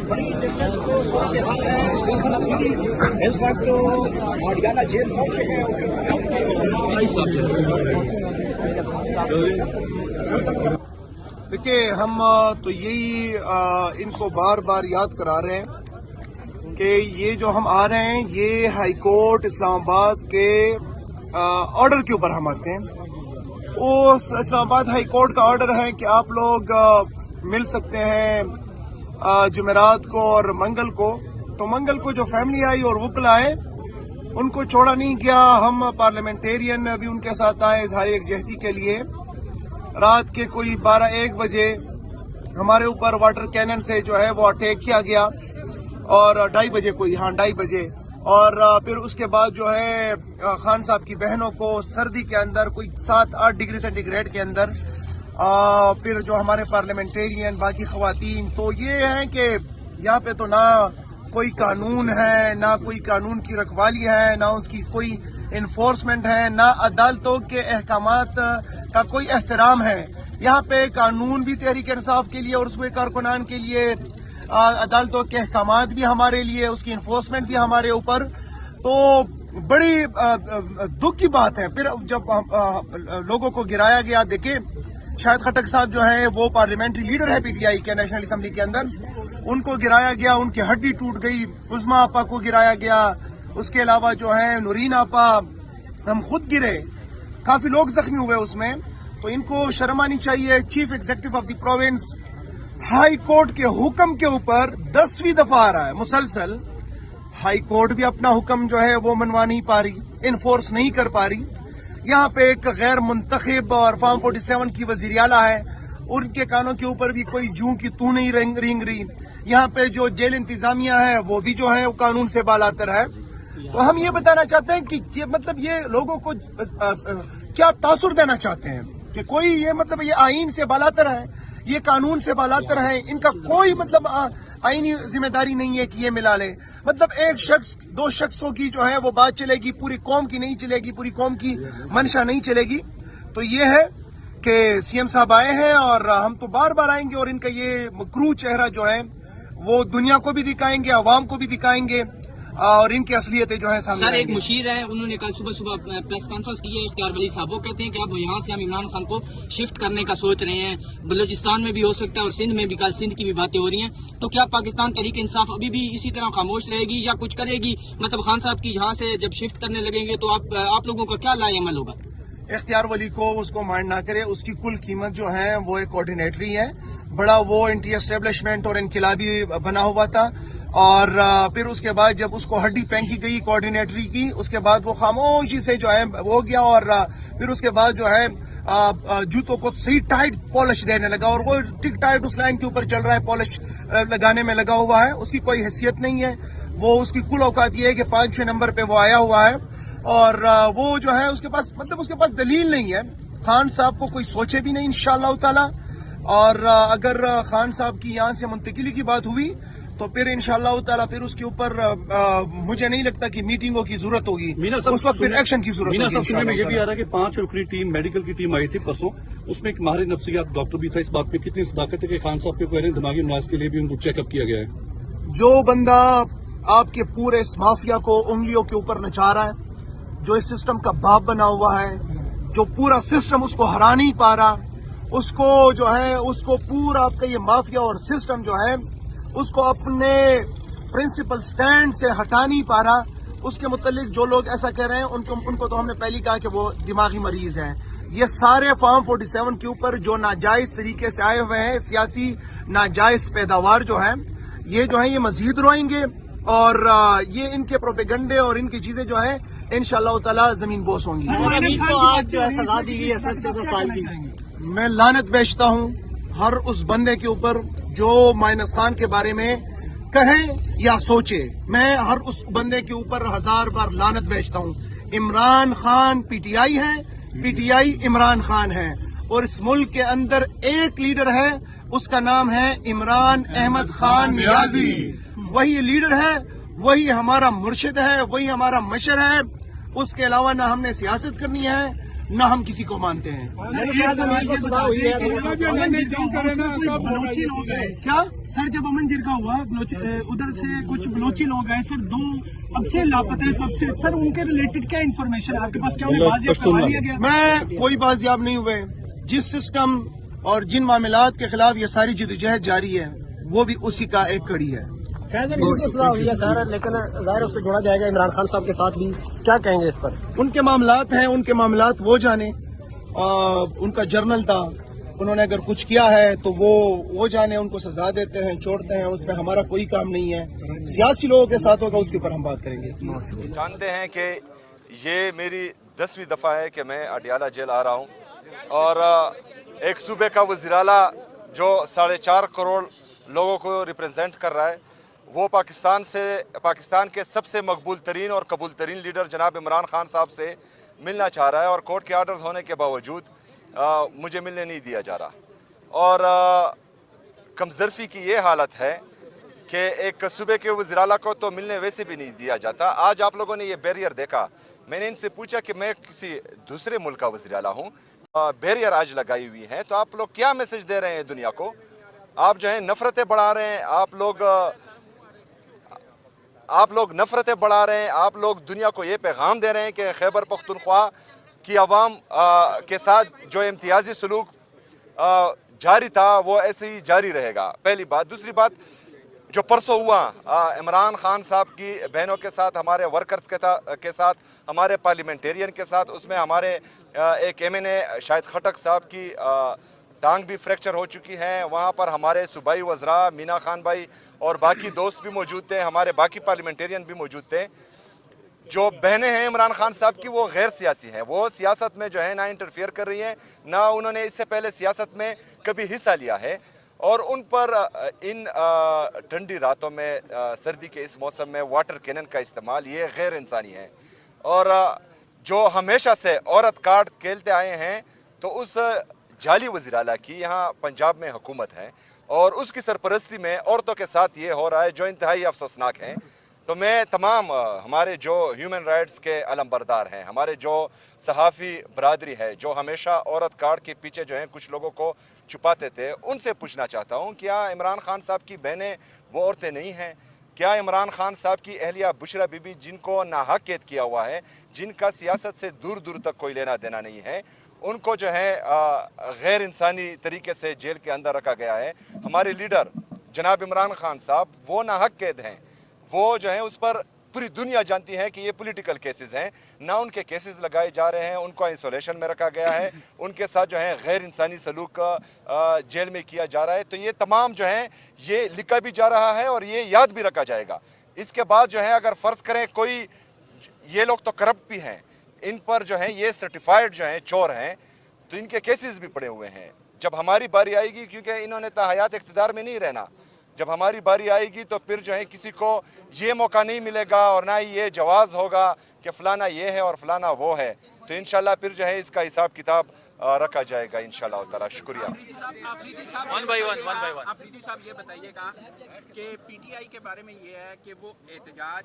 बड़ी दिलचस्प सूरत-ए-हाल है इस वक्त मौडियाला जेल पहुंचे हैं। देखिए, हम तो यही इनको बार बार याद करा रहे हैं कि ये जो हम आ रहे हैं ये हाई कोर्ट इस्लामाबाद के ऑर्डर के ऊपर हम आते हैं। उस इस्लामाबाद हाई कोर्ट का ऑर्डर है कि आप लोग मिल सकते हैं जुमेरात को और मंगल को। तो मंगल को जो फैमिली आई और वुकला आए उनको छोड़ा नहीं गया। हम पार्लियामेंटेरियन भी उनके साथ आए इजहार यकजहती के लिए। रात के कोई 12-1 बजे हमारे ऊपर वाटर कैनन से जो है वो अटैक किया गया और 2:30 बजे कोई 2:30 बजे और फिर उसके बाद जो है खान साहब की बहनों को सर्दी के अंदर कोई 7-8 डिग्री सेंटीग्रेड के अंदर फिर जो हमारे पार्लियामेंटेरियन बाकी खवातीन, तो ये है कि यहाँ पे तो ना कोई कानून है, ना कोई कानून की रखवाली है, ना उसकी कोई इन्फोर्समेंट है, ना अदालतों के अहकामात का कोई एहतराम है। यहाँ पे कानून भी तहरीक इंसाफ के लिए और उसके कारकुनान के लिए, अदालतों के अहकामात भी हमारे लिए, उसकी इन्फोर्समेंट भी हमारे ऊपर। तो बड़ी दुख की बात है। फिर जब लोगों को गिराया गया, देखिए शाहिद खट्टक साहब जो है वो पार्लियामेंट्री लीडर है पीटीआई के नेशनल असेंबली के अंदर, उनको गिराया गया, उनकी हड्डी टूट गई। उस्मा आपा को गिराया गया, उसके अलावा जो है नूरीन आपा, हम खुद गिरे, काफी लोग जख्मी हुए उसमें। तो इनको शर्म आनी चाहिए। Chief executive of the province high court के हुक्म के ऊपर 10वीं दफा आ रहा है मुसलसल। हाई कोर्ट भी अपना हुक्म जो है वो मनवा नहीं पा रही, इन्फोर्स नहीं कर पा रही। यहाँ पे एक गैर मुंतखब और फॉर्म 47 की वजीर आला है, उनके कानों के ऊपर भी कोई जूं की तू नहीं रेंग रही। यहाँ पे जो जेल इंतजामिया है वो भी जो है वो कानून से बालातर है। तो हम ये बताना चाहते हैं कि ये लोगों को क्या तासुर देना चाहते हैं कि कोई ये ये आईन से बालातर है, ये कानून से बालातर है, इनका कोई आईनी जिम्मेदारी नहीं है कि ये मिला ले। एक शख्स 2 शख्सों की जो है वो बात चलेगी, पूरी कौम की नहीं चलेगी, पूरी कौम की मंशा नहीं चलेगी। तो ये है कि सीएम साहब आए हैं और हम तो बार बार आएंगे और इनका ये मकरूह चेहरा जो है वो दुनिया को भी दिखाएंगे, आवाम को भी दिखाएंगे और इनकी असलियतें जो है सामने। सर, एक मुशीर है, उन्होंने कल सुबह प्रेस कॉन्फ्रेंस की है, इख्तियार वली साहब, वो कहते हैं कि अब यहाँ से हम इमरान खान को शिफ्ट करने का सोच रहे हैं। बलूचिस्तान में भी हो सकता है और सिंध में भी, कल सिंध की भी बातें हो रही हैं। तो क्या पाकिस्तान तहरीक इंसाफ अभी भी इसी तरह खामोश रहेगी या कुछ करेगी? खान साहब की यहाँ से जब शिफ्ट करने लगेंगे तो आप लोगों का क्या लाए अमल होगा? इख्तियार वली को उसको माइंड ना करे, उसकी कुल कीमत जो है वो एक कोऑर्डिनेटरी है, बड़ा वो एंटी एस्टेब्लिशमेंट और इनकिलाबी बना हुआ था। और फिर उसके बाद जब उसको हड्डी फेंकी गई कोऑर्डिनेटरी की, उसके बाद वो खामोशी से जो है वो हो गया और फिर उसके बाद जो है जूतों को सही टाइट पॉलिश देने लगा और वो टिक टाइट उस लाइन के ऊपर चल रहा है, पॉलिश लगाने में लगा हुआ है। उसकी कोई हैसियत नहीं है, वो उसकी कुल औकात ये है कि 5-6 नंबर पे वो आया हुआ है और वो जो है उसके पास उसके पास दलील नहीं है। खान साहब को कोई सोचे भी नहीं इंशाअल्लाह ताला। और अगर खान साहब की यहाँ से मुंतकिली की बात हुई तो फिर इंशाअल्लाह ताला फिर उसके ऊपर मुझे नहीं लगता कि मीटिंगों की जरूरत होगी, उस वक्त फिर एक्शन की जरूरत होगी। सुनने में ये भी आ रहा है कि 5 रुकनी टीम, मेडिकल की टीम आई थी परसों, उसमें एक माहिर नफ्सियात डॉक्टर भी था। इस बात पे कितनी सदाकत है कि खान साहब के कोई दिमागी नवाज के लिए भी उनको चेकअप किया गया है? जो बंदा आपके पूरे इस माफिया को उंगलियों के ऊपर नचा रहा है, जो इस सिस्टम का बाप बना हुआ है, जो पूरा सिस्टम उसको हरा नहीं पा रहा, उसको जो है उसको पूरा आपका ये माफिया और सिस्टम जो है उसको अपने प्रिंसिपल स्टैंड से हटा नहीं पा रहा, उसके मुतालिक जो लोग ऐसा कह रहे हैं उनको तो हमने पहले कहा कि वो दिमागी मरीज हैं। ये सारे फॉर्म 47 के ऊपर जो नाजायज तरीके से आए हुए हैं, सियासी नाजायज पैदावार जो है ये मजीद रोएंगे और ये इनके प्रोपेगंडे और इनकी चीजें जो है इंशाअल्लाह ताला जमीन बोस होंगी। मैं लानत बेचता हूँ हर उस बंदे के ऊपर जो माइनस खान के बारे में کہیں یا سوچے، میں ہر اس بندے کے اوپر 1000 بار لعنت بھیجتا ہوں۔ Imran Khan P T I ہے، P T I Imran Khan ہے، اور اس ملک کے اندر ایک لیڈر ہے، اس کا نام ہے عمران احمد خان نیازی۔ وہی لیڈر ہے، وہی ہمارا مرشد ہے، وہی ہمارا مشر ہے۔ اس کے علاوہ نہ ہم نے سیاست کرنی ہے، نہ ہم کسی کو مانتے ہیں۔ بلوچی لوگ ہیں کیا سر؟ جب امن جرگہ ہوا ادھر سے کچھ بلوچی لوگ ہیں سر، 2 اب سے لاپتہ ہے، تب سے سر ان کے ریلیٹڈ کیا انفارمیشن آپ کے پاس؟ کیا انہیں بازیاب کروا لیا گیا؟ میں کوئی بازیاب نہیں ہوئے۔ جس سسٹم اور جن معاملات کے خلاف یہ ساری جدوجہد جاری ہے وہ بھی اسی کا ایک کڑی ہے۔ ہوئی ہے سر، لیکن ظاہر اس کو جوڑا جائے گا عمران خان صاحب کے ساتھ بھی، کیا کہیں گے اس پر؟ ان کے معاملات ہیں، ان کے معاملات وہ جانے، ان کا جرنل تھا، انہوں نے اگر کچھ کیا ہے تو وہ جانے، ان کو سزا دیتے ہیں، چھوڑتے ہیں، اس میں ہمارا کوئی کام نہیں ہے۔ سیاسی لوگوں کے ساتھ ہوگا، اس کے اوپر ہم بات کریں گے۔ جانتے ہیں کہ یہ میری 10ویں دفعہ ہے کہ میں اڈیالہ جیل آ رہا ہوں، اور ایک صوبے کا وزیراعلیٰ جو 4.5 کروڑ لوگوں کو ریپرزینٹ کر رہا ہے، وہ پاکستان کے سب سے مقبول ترین اور قبول ترین لیڈر جناب عمران خان صاحب سے ملنا چاہ رہا ہے، اور کورٹ کے آرڈرز ہونے کے باوجود مجھے ملنے نہیں دیا جا رہا۔ اور کمظرفی کی یہ حالت ہے کہ ایک صوبے کے وزیراعلیٰ کو تو ملنے ویسے بھی نہیں دیا جاتا۔ آج آپ لوگوں نے یہ بیریئر دیکھا، میں نے ان سے پوچھا کہ میں کسی دوسرے ملک کا وزیراعلیٰ ہوں، بیریئر آج لگائی ہوئی ہیں، تو آپ لوگ کیا میسج دے رہے ہیں دنیا کو؟ آپ جو ہیں نفرتیں بڑھا رہے ہیں، آپ لوگ نفرتیں بڑھا رہے ہیں، آپ لوگ دنیا کو یہ پیغام دے رہے ہیں کہ خیبر پختونخوا کی عوام کے ساتھ جو امتیازی سلوک جاری تھا وہ ایسے ہی جاری رہے گا، پہلی بات۔ دوسری بات، جو پرسوں ہوا عمران خان صاحب کی بہنوں کے ساتھ، ہمارے ورکرز کے ساتھ، ہمارے پارلیمنٹیرین کے ساتھ، اس میں ہمارے ایک MNA شاہد خٹک صاحب کی ٹانگ بھی فریکچر ہو چکی ہیں، وہاں پر ہمارے صوبائی وزراء مینا خان بھائی اور باقی دوست بھی موجود تھے، ہمارے باقی پارلیمنٹیرین بھی موجود تھے۔ جو بہنیں ہیں عمران خان صاحب کی وہ غیر سیاسی ہیں، وہ سیاست میں جو ہے نہ انٹرفیئر کر رہی ہیں، نہ انہوں نے اس سے پہلے سیاست میں کبھی حصہ لیا ہے، اور ان پر ان ٹھنڈی راتوں میں، سردی کے اس موسم میں واٹر کینن کا استعمال یہ غیر انسانی ہے۔ اور جو ہمیشہ سے عورت کارڈ کھیلتے آئے ہیں، تو اس جعلی وزیراعلیٰ کی یہاں پنجاب میں حکومت ہے، اور اس کی سرپرستی میں عورتوں کے ساتھ یہ ہو رہا ہے جو انتہائی افسوسناک ہیں۔ تو میں تمام ہمارے جو ہیومن رائٹس کے علم بردار ہیں، ہمارے جو صحافی برادری ہے، جو ہمیشہ عورت کارڈ کے پیچھے جو ہیں کچھ لوگوں کو چھپاتے تھے، ان سے پوچھنا چاہتا ہوں، کیا عمران خان صاحب کی بہنیں وہ عورتیں نہیں ہیں؟ کیا عمران خان صاحب کی اہلیہ بشرا بی بی، جن کو ناحق قید کیا ہوا ہے، جن کا سیاست سے دور دور تک کوئی لینا دینا نہیں ہے، ان کو جو ہے غیر انسانی طریقے سے جیل کے اندر رکھا گیا ہے؟ ہمارے لیڈر جناب عمران خان صاحب وہ ناحق قید ہیں، وہ جو ہیں اس پر پوری دنیا جانتی ہے کہ یہ پولیٹیکل کیسز ہیں، نہ ان کے کیسز لگائے جا رہے ہیں، ان کو آئسولیشن میں رکھا گیا ہے، ان کے ساتھ جو ہے غیر انسانی سلوک جیل میں کیا جا رہا ہے۔ تو یہ تمام جو ہیں یہ لکھا بھی جا رہا ہے اور یہ یاد بھی رکھا جائے گا۔ اس کے بعد جو ہے اگر فرض کریں کوئی، یہ لوگ تو کرپٹ بھی ہیں، ان پر جو ہیں یہ سرٹیفائیڈ جو ہیں چور ہیں، تو ان کے کیسز بھی پڑے ہوئے ہیں۔ جب ہماری باری آئے گی، کیونکہ انہوں نے تاحیات اقتدار میں نہیں رہنا، جب ہماری باری آئے گی تو پھر جو ہے کسی کو یہ موقع نہیں ملے گا اور نہ ہی یہ جواز ہوگا کہ فلانا یہ ہے اور فلانا وہ ہے، تو انشاءاللہ پھر جو ہے اس کا حساب کتاب رکھا جائے گا انشاءاللہ تعالی۔ شکریہ۔ آفریدی صاحب یہ بتائیے گا کہ پی ٹی آئی کے بارے میں یہ ہے کہ وہ احتجاج،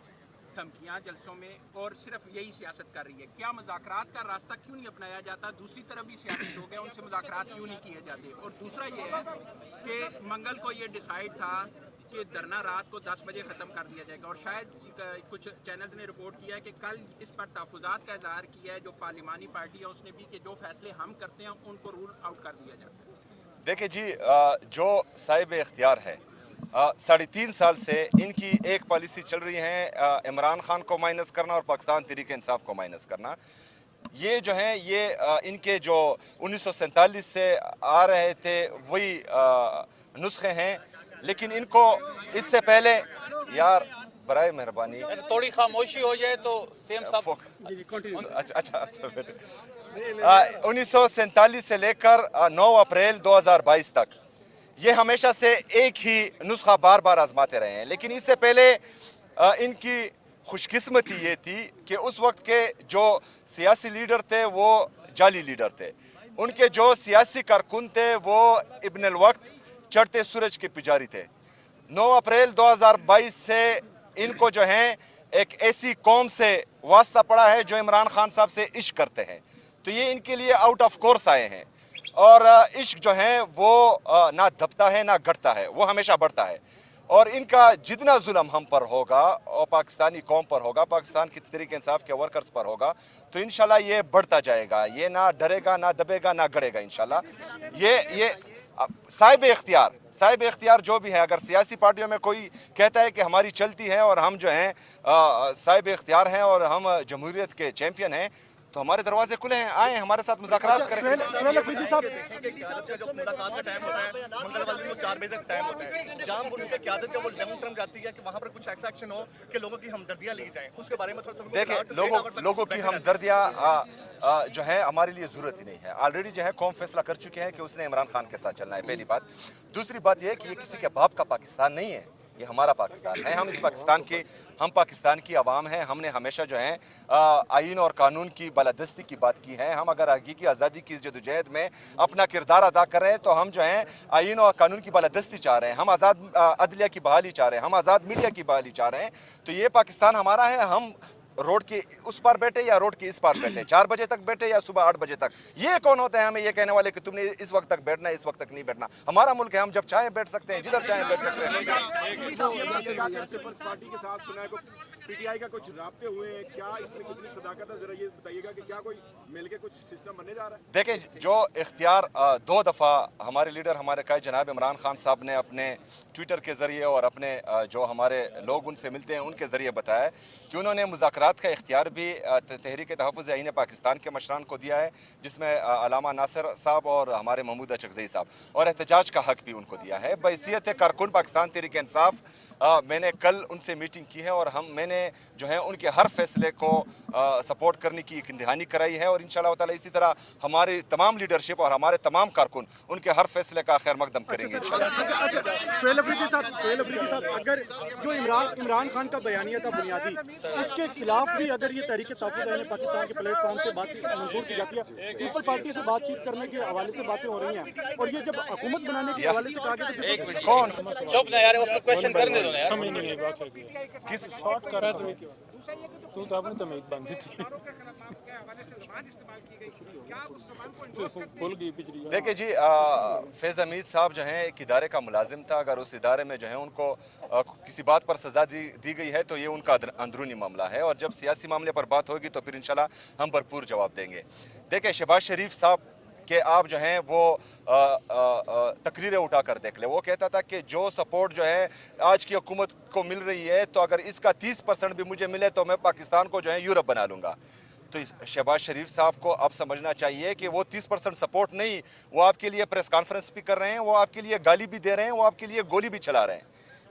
دھمکیاں جلسوں میں اور صرف یہی سیاست کر رہی ہے، کیا مذاکرات کا راستہ کیوں نہیں اپنایا جاتا؟ دوسری طرف بھی سیاسی لوگ ہیں، ان سے مذاکرات کیوں نہیں کیے جاتے؟ اور دوسرا یہ ہے کہ منگل کو یہ ڈیسائیڈ تھا کہ دھرنا رات کو 10 بجے ختم کر دیا جائے گا، اور شاید کچھ چینلز نے رپورٹ کیا ہے کہ کل اس پر تحفظات کا اظہار کیا ہے جو پارلیمانی پارٹی ہے اس نے بھی، کہ جو فیصلے ہم کرتے ہیں ان کو رول آؤٹ کر دیا جاتا ہے۔ دیکھیں جی، جو صاحب اختیار ہے، 3.5 سال سے ان کی ایک پالیسی چل رہی ہے، عمران خان کو مائنس کرنا اور پاکستان تحریک انصاف کو مائنس کرنا۔ یہ جو ہیں یہ ان کے جو 1947 سے آ رہے تھے وہی نسخے ہیں، لیکن ان کو اس سے پہلے، یار برائے مہربانی تھوڑی خاموشی ہو جائے تو سیم صاحب۔ اچھا بیٹے، 1947 سے لے کر 9 اپریل 2022 تک ये हमेशा से एक ही नुस्खा बार बार आजमाते रहे हैं। लेकिन इससे पहले इनकी खुशकिस्मती ये थी कि उस वक्त के जो सियासी लीडर थे वो जाली लीडर थे, उनके जो सियासी कारकुन थे वो इब्न वक्त चढ़ते सूरज के पुजारी थे। 9 अप्रैल 2022 से इनको जो है एक ऐसी कौम से वास्ता पड़ा है जो इमरान खान साहब से इश्क करते हैं, तो ये इनके लिए आउट ऑफ कोर्स आए हैं। और इश्क जो है वो ना दबता है ना घटता है, वो हमेशा बढ़ता है। और इनका जितना जुल्म हम पर होगा और पाकिस्तानी कौम पर होगा, पाकिस्तान की तहरीक इंसाफ के वर्कर्स पर होगा, तो इंशाल्लाह ये बढ़ता जाएगा, ये ना डरेगा ना दबेगा ना गड़ेगा इंशाल्लाह। ये साहिब इख्तियार जो भी है, अगर सियासी पार्टियों में कोई कहता है कि हमारी चलती है और हम जो हैं साहिब इख्तियार हैं और हम जमहूरियत के चैंपियन हैं, तो हमारे दरवाजे खुले हैं, आए हमारे साथ मुज़ाकरात करें। सुहेल अफरीदी साहब, मुलाकात का टाइम होता है, मंगलवार को 4 बजे तक टाइम होता है, जहाँ वो उनकी क़यादत है वो लॉन्ग टर्म जाती है कि वहाँ पर कुछ ऐसा एक्शन हो कि लोगों की हमदर्दियाँ ली जाएं, उसके बारे में थोड़ा सा देखिए, लोगों की हमदर्दियाँ जो है हमारे लिए ज़रूरत ही नहीं है। ऑलरेडी जो है कौम फैसला कर चुके हैं कि उसने इमरान खान के साथ चलना है, पहली बात। दूसरी बात यह है कि ये किसी के बाप का पाकिस्तान नहीं है, ये हमारा पाकिस्तान है। हम पाकिस्तान की आवाम हैं। हमने हमेशा जो है आइन और कानून की बालादस्ती की बात की है। हम अगर हकीकी आज़ादी की जदोजहद में अपना किरदार अदा कर रहे हैं तो हम जो है आइन और कानून की बालादस्ती चाह रहे हैं, हम आज़ाद अदलिया की बहाली चाह रहे हैं, हम आज़ाद मीडिया की बहाली चाह रहे हैं। तो ये पाकिस्तान हमारा है। हम रोड के उस पार बैठे या रोड के इस पार बैठे, 4 बजे तक बैठे या सुबह 8 बजे तक, ये कौन होता है हमें ये कहने वाले कि तुमने इस वक्त तक बैठना है, इस वक्त तक नहीं बैठना। हमारा मुल्क है, हम जब चाहे बैठ सकते हैं, जिधर चाहे बैठ सकते हैं। पार्टी के साथ सुना है पीटीआई का कुछ राब्ते हुए हैं, क्या इसमें कितनी सदाकत है, जरा ये बताइएगा कि क्या कोई मिलके कुछ सिस्टम बनने जा रहा है? देखें, जो इख्तियार 2 दफ़ा हमारे लीडर हमारे कायद जनाब इमरान खान साहब ने अपने ट्विटर के ज़रिए और अपने जो हमारे लोग उनसे मिलते हैं उनके ज़रिए बताया कि उन्होंने मुज़ाकरात का इख्तियार भी तहरीक तहफ़्फ़ुज़ आईन पाकिस्तान के मशरान को दिया है, जिसमें अलामा नासिर साहब और हमारे महमूद अचकज़ई साहब, और एहतजाज का हक भी उनको दिया है। बहैसियत कारकुन पाकिस्तान तहरीक इंसाफ मैंने कल उनसे मीटिंग की है और मैंने जो है उनके हर फैसले को सपोर्ट करने की एक दहानी कराई है। और इंशाअल्लाह ताला इसी तरह हमारी तमाम लीडरशिप और हमारे तमाम कारकुन उनके हर फैसले का खैर मकदम करेंगे इंशाअल्लाह। सुहेल अफरीदी साहब, अगर जो इमरान खान का बयानिया था बुनियादी, उसके खिलाफ भी अगर ये तहरीक तहफ़्फ़ुज़ पाकिस्तान के प्लेटफॉर्म से बात मंजूर की जाती है, पीपल पार्टी से बातचीत करने के हवाले से बातें हो रही हैं, और ये जब हुकूमत बनाने के हवाले से कहा गया, कौन चुप ना यार, उसको क्वेश्चन करने दो ना यार। किस देखिए जी, फैज़ हमीद साहब जो हैं एक इदारे का मुलाजिम था। अगर उस इदारे में जो है उनको किसी बात पर सज़ा दी गई है तो ये उनका अंदरूनी मामला है, और जब सियासी मामले पर बात होगी तो फिर इंशाल्लाह हम भरपूर जवाब देंगे। देखिए, शहबाज शरीफ साहब कि आप जो हैं वो तकरीरें उठा कर देख ले। वो कहता था कि जो सपोर्ट जो है आज की हुकूमत को मिल रही है, तो अगर इसका 30% भी मुझे मिले तो मैं पाकिस्तान को जो है यूरोप बना लूँगा। तो शहबाज शरीफ साहब को अब समझना चाहिए कि वो 30% सपोर्ट नहीं, वो आपके लिए प्रेस कॉन्फ्रेंस भी कर रहे हैं, वो आपके लिए गाली भी दे रहे हैं, वो आपके लिए गोली भी चला रहे हैं।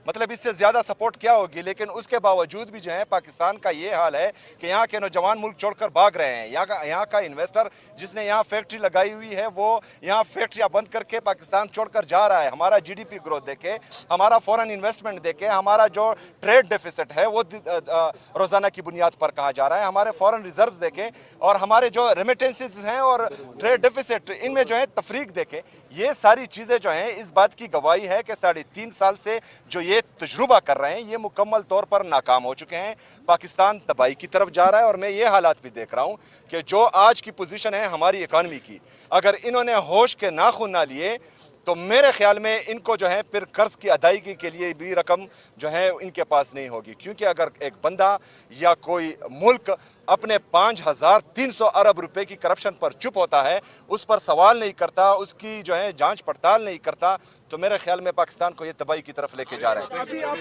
मतलब इससे ज़्यादा सपोर्ट क्या होगी। लेकिन उसके बावजूद भी जो है पाकिस्तान का ये हाल है कि यहाँ के नौजवान मुल्क छोड़कर भाग रहे हैं। यहाँ का इन्वेस्टर जिसने यहाँ फैक्ट्री लगाई हुई है वो यहाँ फैक्ट्रियाँ बंद करके पाकिस्तान छोड़कर जा रहा है। हमारा GDP ग्रोथ देखे, हमारा फॉरेन इन्वेस्टमेंट देखे, हमारा जो ट्रेड डेफिसिट है वो रोज़ाना की बुनियाद पर कहा जा रहा है, हमारे फॉरेन रिजर्व्स देखें और हमारे जो रेमिटेंसेस हैं और ट्रेड डेफिसिट, इनमें जो है तफरीक देखें। ये सारी चीज़ें जो हैं इस बात की गवाही है कि 3.5 साल से जो ये तजुर्बा कर रहे हैं ये मुकम्मल तौर पर नाकाम हो चुके हैं। पाकिस्तान तबाही की तरफ जा रहा है, और मैं ये हालात भी देख रहा हूँ कि जो आज की पोजीशन है हमारी इकानमी की, अगर इन्होंने होश के नाखून ना लिए तो मेरे ख्याल में इनको जो है फिर कर्ज की अदायगी के लिए भी रकम जो है इनके पास नहीं होगी। क्योंकि अगर एक बंदा या कोई मुल्क अपने 5,300 अरब रुपए की करप्शन पर चुप होता है, उस पर सवाल नहीं करता, उसकी जो है जांच पड़ताल नहीं करता, तो मेरे ख्याल में पाकिस्तान को ये तबाही की तरफ लेके जा रहे हैं। अभी आप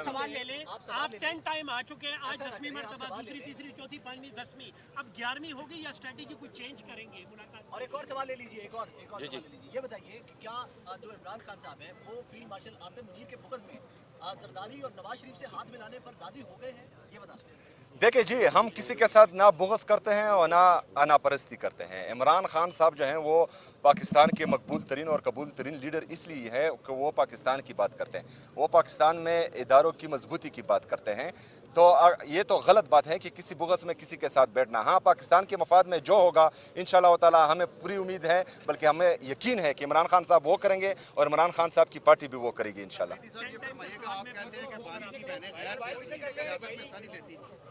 सवाल ले लें, आप 10 टाइम आ चुके हैं, आज 10वीं मर्तबा, दूसरी तीसरी चौथी पांचवीं 10वीं, अब 11वीं होगी या स्ट्रेटेजी कुछ चेंज करेंगे मुलाकात? और एक और सवाल ले लीजिए, एक और सवाल ले लीजिए। ये बताइए कि क्या जो इमरान खान साहब हैं वो फील्ड मार्शल आसिम मुनीर के बुग़्ज़ में जरदारी और नवाज शरीफ से हाथ मिलाने पर राजी हो गए हैं, ये बता सकते हैं? देखिए जी, हम किसी के साथ ना बुग़्ज़ करते हैं और ना अनापरस्ती करते हैं। इमरान खान साहब जो हैं वो पाकिस्तान के मकबूल तरीन और कबूल तरीन लीडर इसलिए है कि वो पाकिस्तान की बात करते हैं, वो पाकिस्तान में इदारों की मजबूती की बात करते हैं। तो ये तो गलत बात है कि किसी बुग़्ज़ में किसी के साथ बैठना। हाँ, पाकिस्तान के मफाद में जो होगा इंशाअल्लाह ताला हमें पूरी उम्मीद है, बल्कि हमें यकीन है कि इमरान खान साहब वो करेंगे और इमरान खान साहब की पार्टी भी वो करेगी इंशाअल्लाह।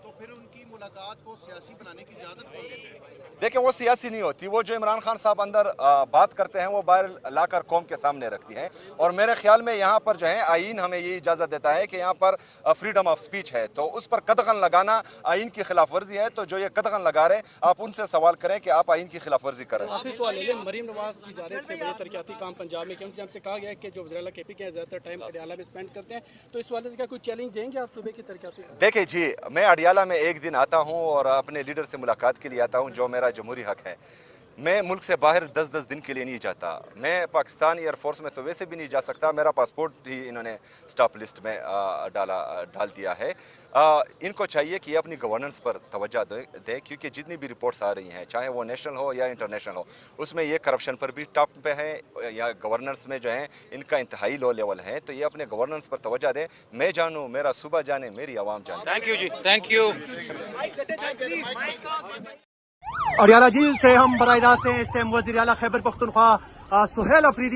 तो फिर उनकी मुलाकात को सियासी बनाने की इजाजत कौन देते हैं? देखिए, वो सियासी नहीं होती, वो जो इमरान खान साहब अंदर बात करते हैं वो बाहर लाकर कौम के सामने रखती हैं। और मेरे ख्याल में यहाँ पर जो है आईन हमें ये इजाज़त देता है कि यहाँ पर फ्रीडम ऑफ स्पीच है, तो उस पर कदगन लगाना आईन की खिलाफ वर्जी है। तो जो ये कदगन लगा रहे हैं, आप उनसे सवाल करें कि आप आईन की खिलाफ वर्जी करें। मरीम नवाज की जानिब से बड़े तरक्याती काम पंजाब में क्योंकि हमसे कहा गया है कि जो वज़ीर आला केपी के ज़्यादातर टाइम अडियाला में स्पेंड करते हैं, तो इस वाले से क्या कोई चैलेंज देंगे आप सूबे की तरक्याती? देखिए जी, मैं अडियाला में एक दिन आता हूँ और अपने लीडर से मुलाकात के लिए आता हूँ, जो मेरा जमहूरी हक है। मैं मुल्क से बाहर 10-10 दिन के लिए नहीं जाता। मैं पाकिस्तान एयरफोर्स में तो वैसे भी नहीं जा सकता, मेरा पासपोर्ट ही इन्होंने स्टॉप लिस्ट में डाल दिया है। इनको चाहिए कि अपनी गवर्नेंस पर तवज्जो दें, क्योंकि जितनी भी रिपोर्ट्स आ रही हैं, चाहे वो नेशनल हो या इंटरनेशनल हो, उसमें ये करप्शन पर भी टॉप पे है या गवर्नेंस में जो है इनका इंतहाई लो लेवल है। तो ये अपने गवर्नेंस पर तवज्जो दें। मैं जानूँ, मेरा सूबा जाने, मेरी आवाम जाने। Thank you ji, thank you. Adiala झील से हम बराह रास्त हैं। इस टाइम वज़ीर आला खैबर पख्तूनख्वा सुहेल अफरीदी